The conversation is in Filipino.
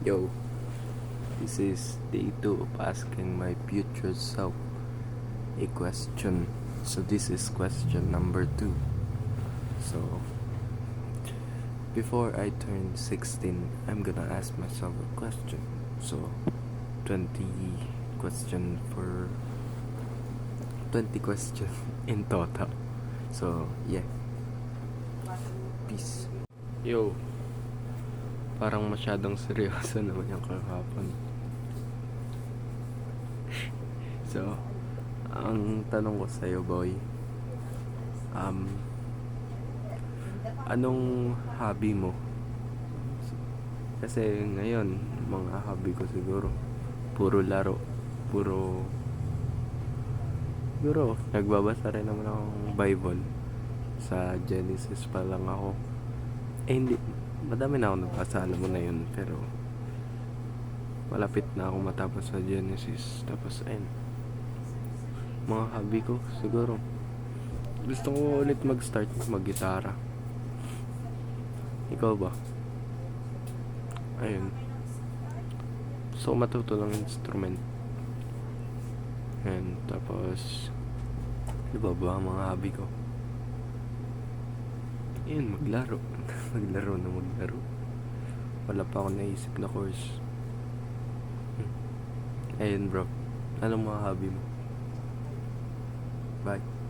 Yo, this is day 2 of asking my future self a question. So this is question number 2. So before I turn 16, I'm gonna ask myself a question. So 20 question for 20 question in total. So yeah. Peace. Yo, parang masyadong seryoso naman yung kahapon. So, ang tanong ko sa'yo, boy, anong hobby mo? Kasi ngayon, mga hobby ko siguro, puro laro, puro, siguro, nagbabasa rin naman akong Bible. Sa Genesis pa lang ako. Hindi, madami na ako nabasa, alam mo na yun, pero malapit na ako matapos sa Genesis. Tapos, ayun, mga hobby ko, siguro, gusto ko ulit mag-start mag-gitara. Ikaw ba? Ayun. So, matuto ng instrument. And tapos, ano ba ang mga hobby ko? Ayun, maglaro. maglaro. Wala pa ako naisip na course. Ayun bro. Anong mga hobby mo? Bye.